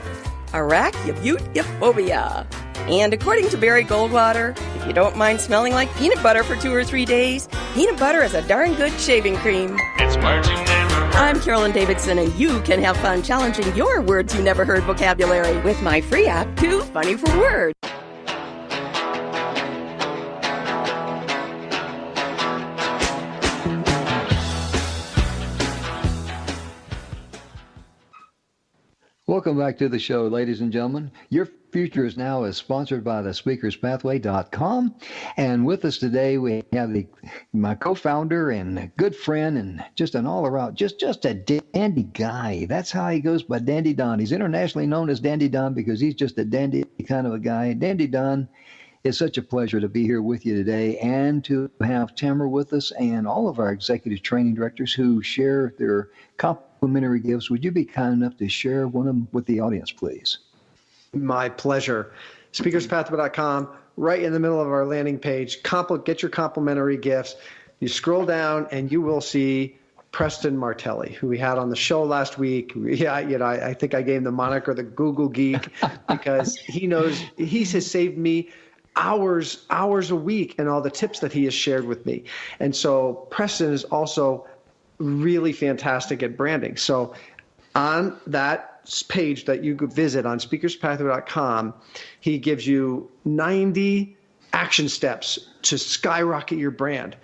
Speaker 5: Arachnophobia. And according to Barry Goldwater, if you don't mind smelling like peanut butter for 2 or 3 days, peanut butter is a darn good shaving cream.
Speaker 6: It's merging never hurt.
Speaker 5: I'm Carolyn Davidson, and you can have fun challenging your words you never heard vocabulary with my free app, Too Funny for Words.
Speaker 2: Welcome back to the show, ladies and gentlemen. Your Future is Now is sponsored by the speakerspathway.com. And with us today, we have my co-founder and a good friend and just an all-around, just a dandy guy. That's how he goes by Dandy Don. He's internationally known as Dandy Don because he's just a dandy kind of a guy. Dandy Don, it's such a pleasure to be here with you today and to have Tamara with us and all of our executive training directors who share their complimentary gifts. Would you be kind enough to share one of them with the audience, please?
Speaker 3: My pleasure. Speakerspathway.com, right in the middle of our landing page. Get your complimentary gifts. You scroll down and you will see Preston Martelli, who we had on the show last week. I think I gave him the moniker the Google Geek because he has saved me hours a week and all the tips that he has shared with me. And so Preston is also really fantastic at branding. So on that page that you could visit on speakerspathway.com, he gives you 90 action steps to skyrocket your brand.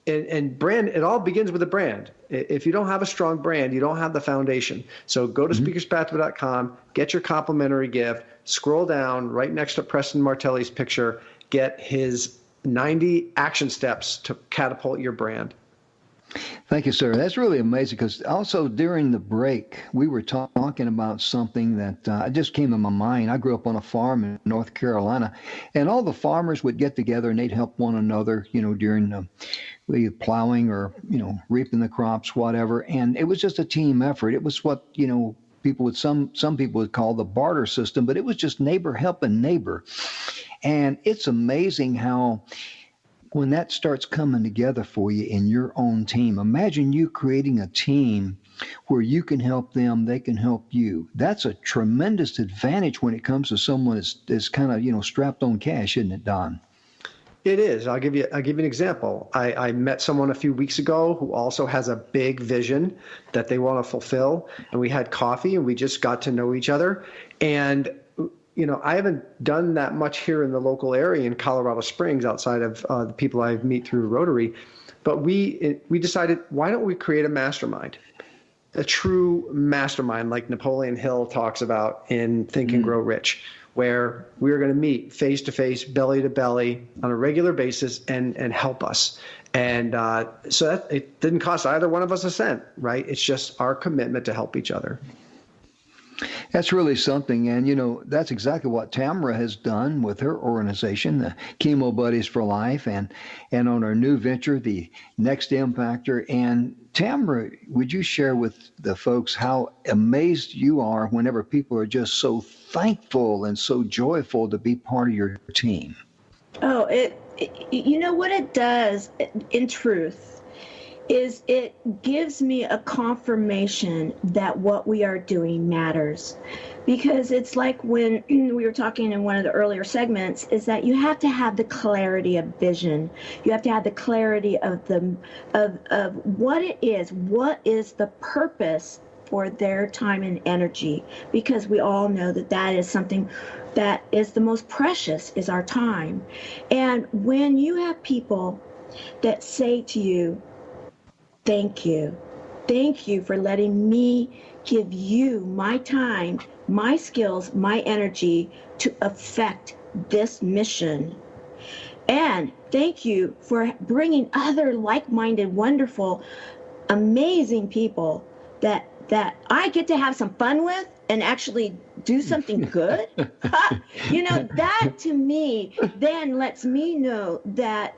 Speaker 3: And brand, it all begins with a brand. If you don't have a strong brand, you don't have the foundation. So go to speakerspathway.com, get your complimentary gift, scroll down right next to Preston Martelli's picture, get his 90 action steps to catapult your brand.
Speaker 2: Thank you, sir. That's really amazing because also during the break, we were talking about something that just came to my mind. I grew up on a farm in North Carolina, and all the farmers would get together and they'd help one another, during either plowing or, reaping the crops, whatever. And it was just a team effort. It was what, some people would call the barter system, but it was just neighbor helping neighbor. And it's amazing how when that starts coming together for you in your own team, imagine you creating a team where you can help them, they can help you. That's a tremendous advantage when it comes to someone that's kind of, strapped on cash, isn't it, Don?
Speaker 3: It is. I'll give you an example. I met someone a few weeks ago who also has a big vision that they want to fulfill, and we had coffee and we just got to know each other. And I haven't done that much here in the local area in Colorado Springs outside of the people I meet through Rotary. But we decided, why don't we create a mastermind, a true mastermind like Napoleon Hill talks about in Think and Grow Rich, where we're going to meet face to face, belly to belly on a regular basis and help us. And so that it didn't cost either one of us a cent, right? It's just our commitment to help each other.
Speaker 2: That's really something. And, that's exactly what Tamara has done with her organization, the Chemo Buddies for Life, and on our new venture, the Next Impactor. And Tamara, would you share with the folks how amazed you are whenever people are just so thankful and so joyful to be part of your team?
Speaker 4: Oh, what it does in truth is it gives me a confirmation that what we are doing matters. Because it's like when we were talking in one of the earlier segments, is that you have to have the clarity of vision. You have to have the clarity of what it is. What is the purpose for their time and energy? Because we all know that is something that is the most precious, is our time. And when you have people that say to you, thank you for letting me give you my time, my skills, my energy to affect this mission. And thank you for bringing other like-minded, wonderful, amazing people that I get to have some fun with and actually do something good. That to me then lets me know that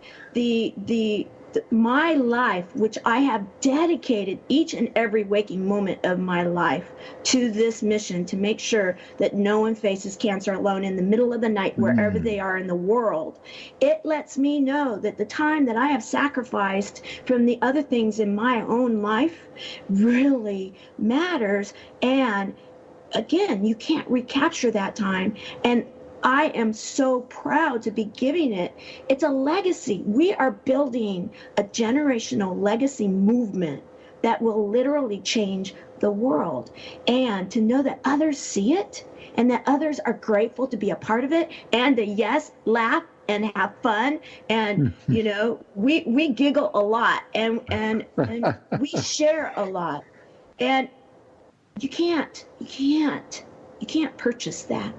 Speaker 4: my life, which I have dedicated each and every waking moment of my life to this mission, to make sure that no one faces cancer alone in the middle of the night, wherever they are in the world. It lets me know that the time that I have sacrificed from the other things in my own life really matters. And again, you can't recapture that time. And I am so proud to be giving it. It's a legacy. We are building a generational legacy movement that will literally change the world. And to know that others see it and that others are grateful to be a part of it and to, yes, laugh and have fun. And, we giggle a lot and we share a lot. And you can't purchase that.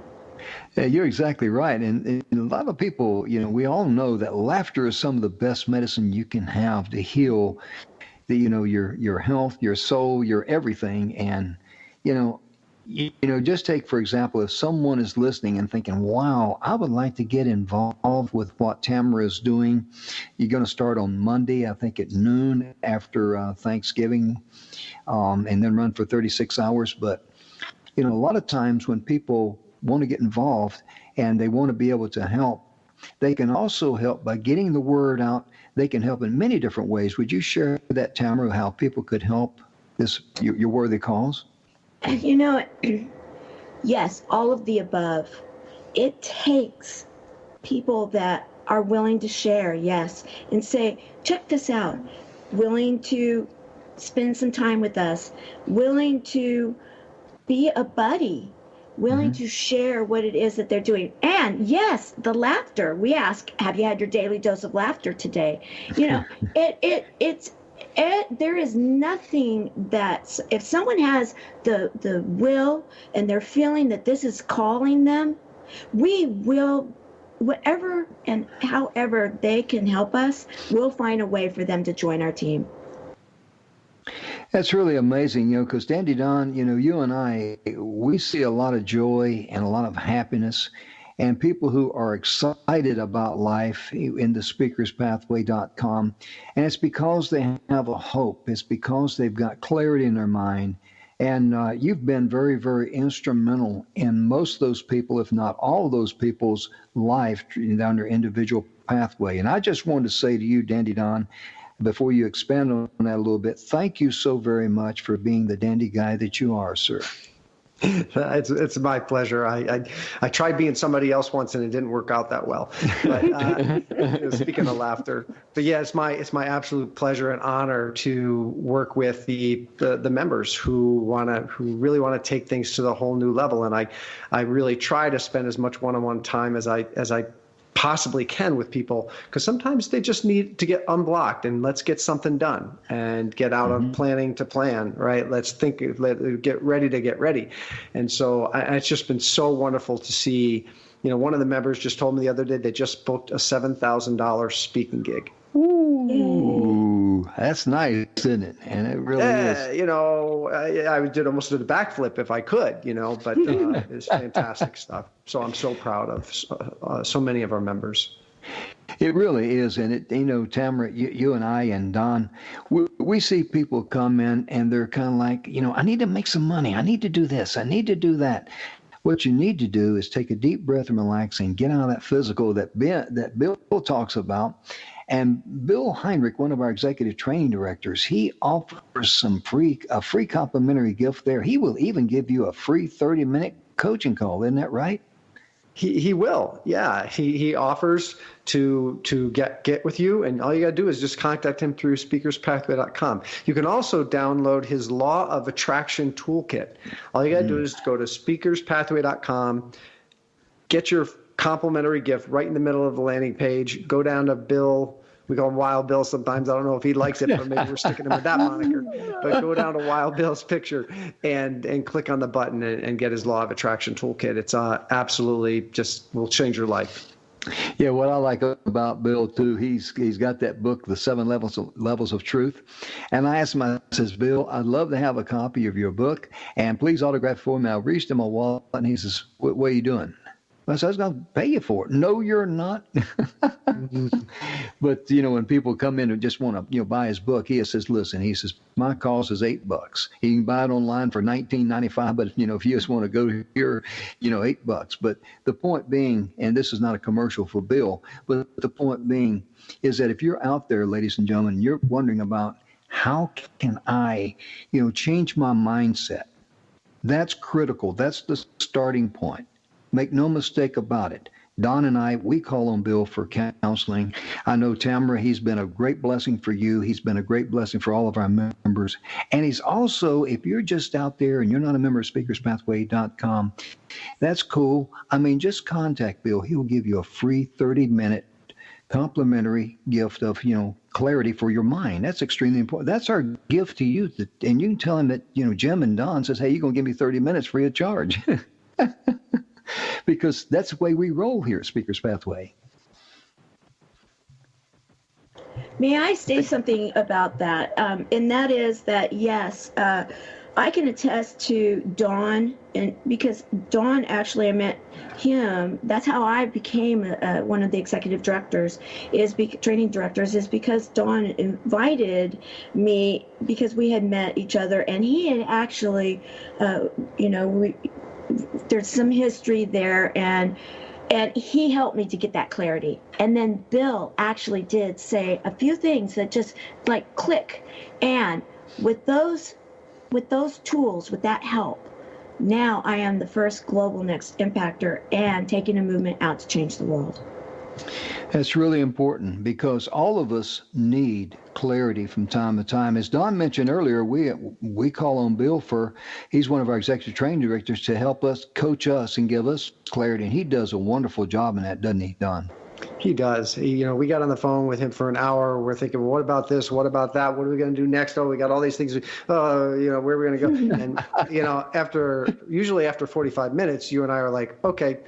Speaker 2: Yeah, you're exactly right. And a lot of people, we all know that laughter is some of the best medicine you can have to heal your health, your soul, your everything. And, just take, for example, if someone is listening and thinking, wow, I would like to get involved with what Tamara is doing. You're going to start on Monday, I think at noon after Thanksgiving, and then run for 36 hours. But, a lot of times when people want to get involved and they want to be able to help, they can also help by getting the word out. They can help in many different ways. Would you share that, Tamara, how people could help your worthy cause?
Speaker 4: Yes, all of the above. It takes people that are willing to share, yes, and say, check this out, willing to spend some time with us, willing to be a buddy, willing to share what it is that they're doing. And yes, the laughter. We ask, have you had your daily dose of laughter today? There is nothing that, if someone has the will and they're feeling that this is calling them, we will, whatever and however they can help us, we'll find a way for them to join our team.
Speaker 2: That's really amazing, because Dandy Don, you and I, we see a lot of joy and a lot of happiness, and people who are excited about life in the speakerspathway.com. And it's because they have a hope. It's because they've got clarity in their mind. And you've been very, very instrumental in most of those people, if not all of those people's life down their individual pathway. And I just wanted to say to you, Dandy Don, before you expand on that a little bit, thank you so very much for being the dandy guy that you are, sir.
Speaker 3: It's my pleasure. I tried being somebody else once and it didn't work out that well. But speaking of laughter, but yeah, it's my absolute pleasure and honor to work with the members who really want to take things to the whole new level. And I really try to spend as much one-on-one time as I possibly can with people, because sometimes they just need to get unblocked and let's get something done and get out of planning to plan, right? Let's get ready to get ready. And so it's just been so wonderful to see, one of the members just told me the other day, they just booked a $7,000 speaking gig.
Speaker 2: Ooh, that's nice, isn't it? And it really is.
Speaker 3: I did almost a backflip if I could, but it's fantastic stuff. So I'm so proud of so many of our members.
Speaker 2: It really is. And it, Tamara, you and I and Don, we see people come in and they're kind of like, I need to make some money. I need to do this. I need to do that. What you need to do is take a deep breath and relax and get out of that physical that Bill talks about. And Bill Heinrich, one of our executive training directors, he offers a free complimentary gift there. He will even give you a free 30-minute coaching call. Isn't that right?
Speaker 3: He will. Yeah. He offers to get with you, and all you got to do is just contact him through speakerspathway.com. You can also download his Law of Attraction Toolkit. All you got to do is go to speakerspathway.com, get your complimentary gift right in the middle of the landing page, go down to Bill. We call him Wild Bill sometimes. I don't know if he likes it, but maybe we're sticking him with that moniker. But go down to Wild Bill's picture and click on the button and get his Law of Attraction Toolkit. It's absolutely just will change your life.
Speaker 2: Yeah, what I like about Bill too, he's got that book, The 7 Levels of Truth. And I asked him, I says, Bill, I'd love to have a copy of your book, and please autograph it for me. I reached in my wallet, and he says, what are you doing? I said, I was going to pay you for it. No, you're not. But, when people come in and just want to, buy his book, he says, listen, he says, my cost is $8. You can buy it online for $19.95. But, if you just want to go here, $8. But the point being, and this is not a commercial for Bill, but the point being is that if you're out there, ladies and gentlemen, you're wondering about how can I, change my mindset? That's critical. That's the starting point. Make no mistake about it. Don and I, we call on Bill for counseling. I know Tamara, he's been a great blessing for you. He's been a great blessing for all of our members. And he's also, if you're just out there and you're not a member of speakerspathway.com, that's cool. I mean, just contact Bill. He'll give you a free 30-minute complimentary gift of, clarity for your mind. That's extremely important. That's our gift to you. And you can tell him that, Jim and Don says, hey, you're going to give me 30 minutes free of charge. Because that's the way we roll here at Speakers Pathway.
Speaker 4: May I say something about that? And that is that, yes, I can attest to Don, and because Don, actually, I met him. That's how I became one of the executive directors, training directors, is because Don invited me because we had met each other, and he had actually, there's some history there, and he helped me to get that clarity. And then Bill actually did say a few things that just like click. And with those tools, with that help, now I am the first global next impactor and taking a movement out to change the world.
Speaker 2: That's really important because all of us need clarity from time to time. As Don mentioned earlier, we call on Bill he's one of our executive training directors, to help us, coach us, and give us clarity. And he does a wonderful job in that, doesn't he, Don?
Speaker 3: He does. We got on the phone with him for an hour. We're thinking, well, what about this? What about that? What are we going to do next? Oh, we got all these things. Where are we going to go? And, usually after 45 minutes, you and I are like, okay,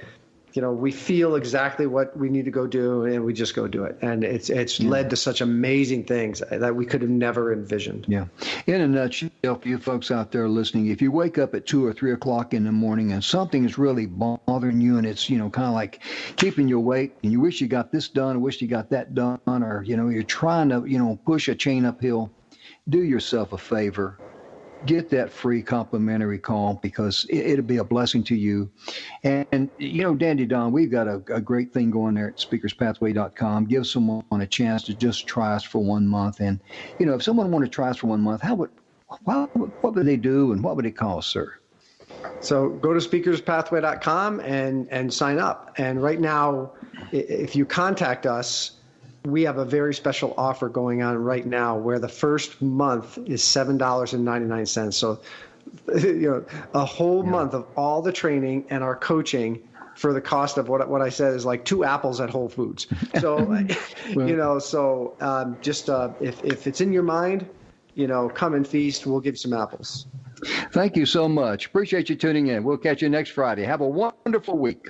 Speaker 3: we feel exactly what we need to go do, and we just go do it. And it's led to such amazing things that we could have never envisioned. Yeah.
Speaker 2: In a nutshell, for you folks out there listening, if you wake up at 2 or 3 o'clock in the morning and something is really bothering you, and it's, kind of like keeping you awake, and you wish you got this done, wish you got that done, or, you're trying to, push a chain uphill, do yourself a favor. Get that free complimentary call, because it'll be a blessing to you. And Dandy Don, we've got a great thing going there at speakerspathway.com. Give someone a chance to just try us for 1 month. And, if someone wanted to try us for 1 month, what would they do and what would it cost, sir?
Speaker 3: So go to speakerspathway.com and sign up. And right now, if you contact us, we have a very special offer going on right now where the first month is $7.99. So, a whole month of all the training and our coaching for the cost of what I said is like 2 apples at Whole Foods. So, if it's in your mind, come and feast. We'll give you some apples.
Speaker 2: Thank you so much. Appreciate you tuning in. We'll catch you next Friday. Have a wonderful week.